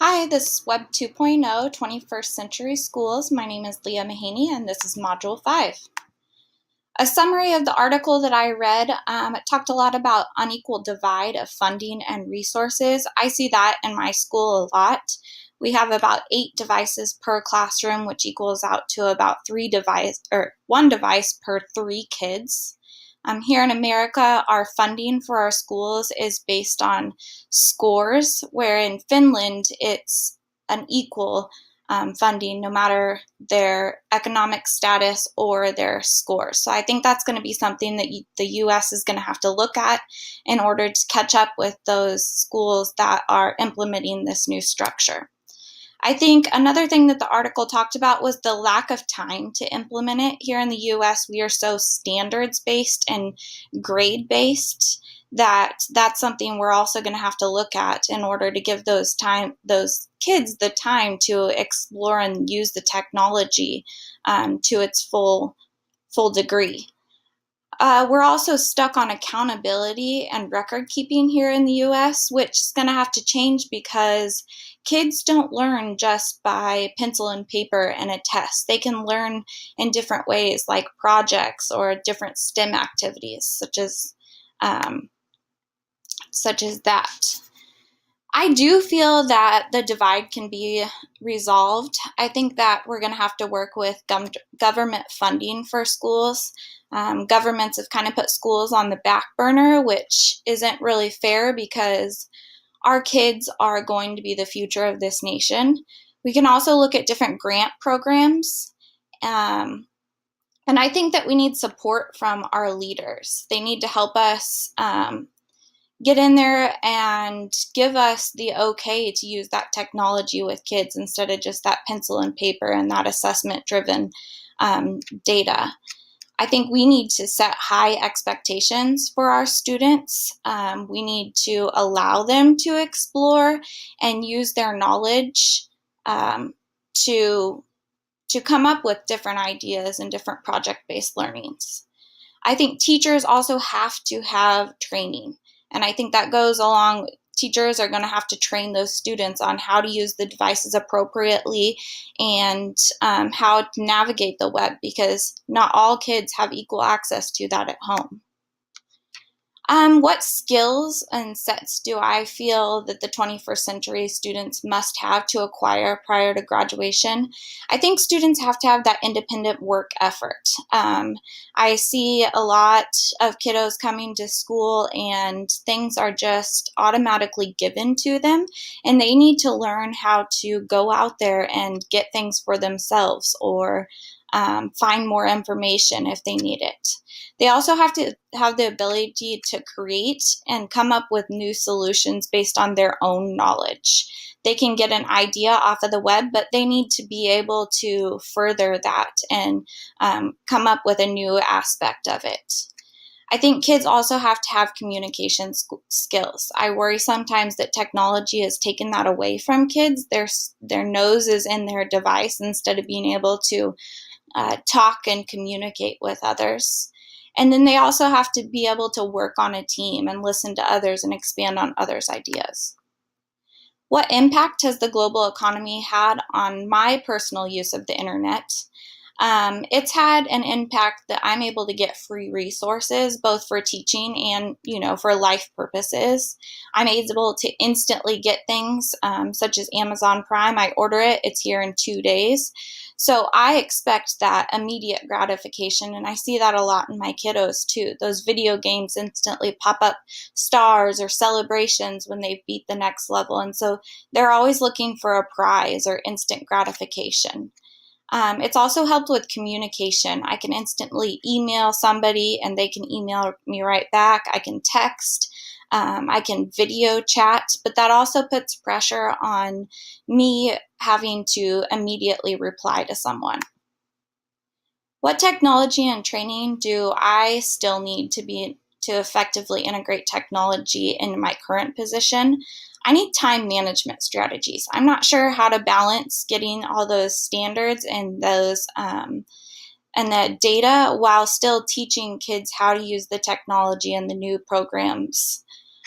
Hi, this is Web 2.0, 21st Century Schools. My name is Leah Mahaney, and this is Module 5. A summary of the article that I read, it talked a lot about unequal divide of funding and resources. I see that in my school a lot. We have about 8 devices per classroom, which equals out to about 1 device per 3 kids. Here in America, our funding for our schools is based on scores, where in Finland, it's an equal funding no matter their economic status or their scores. So I think that's going to be something that the U.S. is going to have to look at in order to catch up with those schools that are implementing this new structure. I think another thing that the article talked about was the lack of time to implement it. Here in the US, we are so standards based and grade based that that's something we're also going to have to look at in order to give those kids the time to explore and use the technology to its full degree. We're also stuck on accountability and record keeping here in the US, which is going to have to change because kids don't learn just by pencil and paper and a test. They can learn in different ways, like projects or different STEM activities, such as that. I do feel that the divide can be resolved. I think that we're going to have to work with government funding for schools. Governments have kind of put schools on the back burner, which isn't really fair because our kids are going to be the future of this nation. We can also look at different grant programs. And I think that we need support from our leaders. They need to help us get in there and give us the okay to use that technology with kids instead of just that pencil and paper and that assessment-driven data. I think we need to set high expectations for our students. We need to allow them to explore and use their knowledge to come up with different ideas and different project-based learnings. I think teachers also have to have training. And I think that goes along, teachers are going to have to train those students on how to use the devices appropriately and how to navigate the web, because not all kids have equal access to that at home. What skills and sets do I feel that the 21st century students must have to acquire prior to graduation? I think students have to have that independent work effort. I see a lot of kiddos coming to school and things are just automatically given to them, and they need to learn how to go out there and get things for themselves or find more information if they need it. They also have to have the ability to create and come up with new solutions based on their own knowledge. They can get an idea off of the web, but they need to be able to further that and come up with a new aspect of it. I think kids also have to have communication skills. I worry sometimes that technology has taken that away from kids. Their nose is in their device instead of being able to talk and communicate with others. And then they also have to be able to work on a team and listen to others and expand on others' ideas. What impact has the global economy had on my personal use of the internet? It's had an impact that I'm able to get free resources, both for teaching and, for life purposes. I'm able to instantly get things such as Amazon Prime. I order it, it's here in 2 days. So I expect that immediate gratification, and I see that a lot in my kiddos too. Those video games instantly pop up stars or celebrations when they beat the next level, and so they're always looking for a prize or instant gratification. It's also helped with communication. I can instantly email somebody and they can email me right back. I can text. I can video chat, but that also puts pressure on me having to immediately reply to someone. What technology and training do I still need to effectively integrate technology into my current position? I need time management strategies. I'm not sure how to balance getting all those standards and those and the data while still teaching kids how to use the technology and the new programs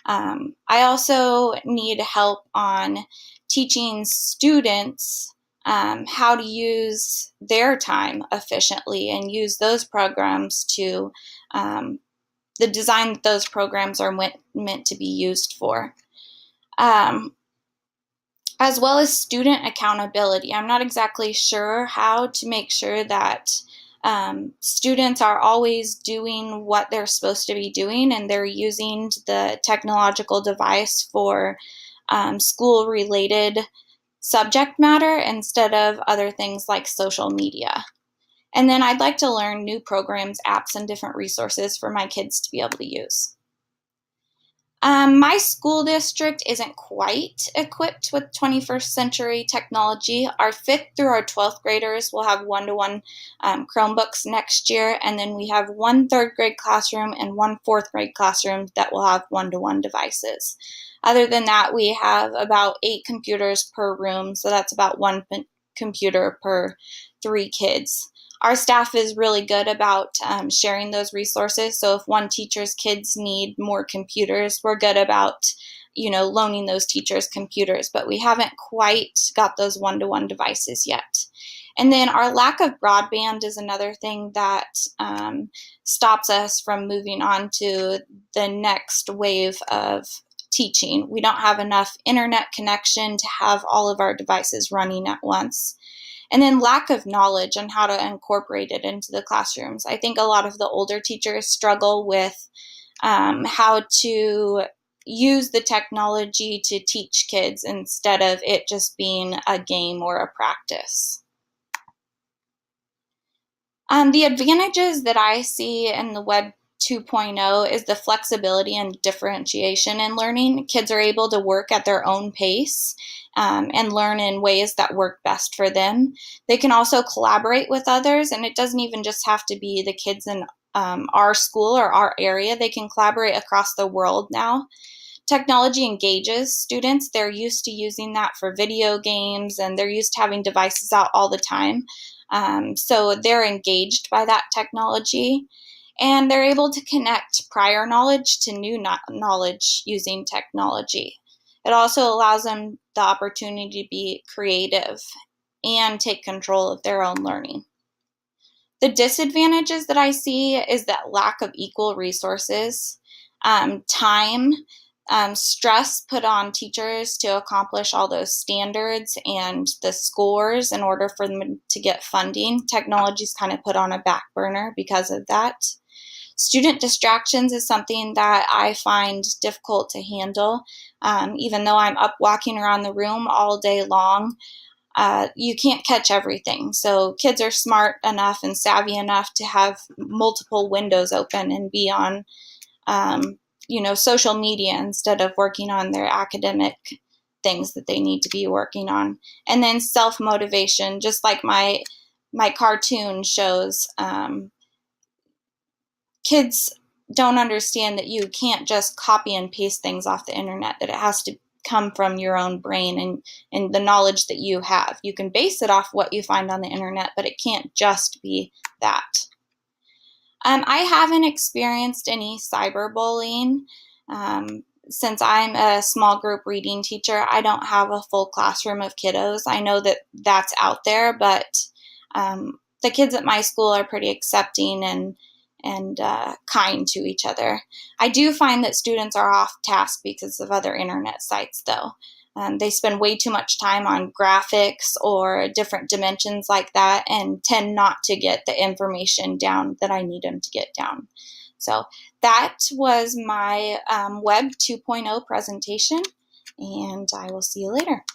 I also need help on teaching students how to use their time efficiently and use those programs to the design that those programs are meant to be used for. As well as student accountability. I'm not exactly sure how to make sure that students are always doing what they're supposed to be doing and they're using the technological device for school-related subject matter instead of other things like social media. And then I'd like to learn new programs, apps, and different resources for my kids to be able to use. My school district isn't quite equipped with 21st century technology. Our 5th through our 12th graders will have one-to-one Chromebooks next year, and then we have one 3rd grade classroom and one 4th grade classroom that will have one-to-one devices. Other than that, we have about 8 computers per room, so that's about one computer per 3 kids. Our staff is really good about sharing those resources. So if one teacher's kids need more computers, we're good about, loaning those teachers computers, but we haven't quite got those one-to-one devices yet. And then our lack of broadband is another thing that stops us from moving on to the next wave of teaching. We don't have enough internet connection to have all of our devices running at once. And then lack of knowledge on how to incorporate it into the classrooms. I think a lot of the older teachers struggle with how to use the technology to teach kids instead of it just being a game or a practice. The advantages that I see in the Web 2.0 is the flexibility and differentiation in learning. Kids are able to work at their own pace and learn in ways that work best for them. They can also collaborate with others, and it doesn't even just have to be the kids in our school or our area. They can collaborate across the world now. Technology engages students. They're used to using that for video games, and they're used to having devices out all the time. So they're engaged by that technology, and they're able to connect prior knowledge to new knowledge using technology. It also allows them the opportunity to be creative and take control of their own learning. The disadvantages that I see is that lack of equal resources, time, stress put on teachers to accomplish all those standards and the scores in order for them to get funding. Technology is kind of put on a back burner because of that. Student distractions is something that I find difficult to handle. Even though I'm up walking around the room all day long, you can't catch everything. So kids are smart enough and savvy enough to have multiple windows open and be on social media instead of working on their academic things that they need to be working on. And then self-motivation, just like my cartoon shows, kids don't understand that you can't just copy and paste things off the internet, that it has to come from your own brain and the knowledge that you have. You can base it off what you find on the internet, but it can't just be that. I haven't experienced any cyberbullying. Since I'm a small group reading teacher, I don't have a full classroom of kiddos. I know that that's out there, but the kids at my school are pretty accepting and kind to each other. I do find that students are off task because of other internet sites, though. They spend way too much time on graphics or different dimensions like that and tend not to get the information down that I need them to get down. So that was my Web 2.0 presentation, and I will see you later.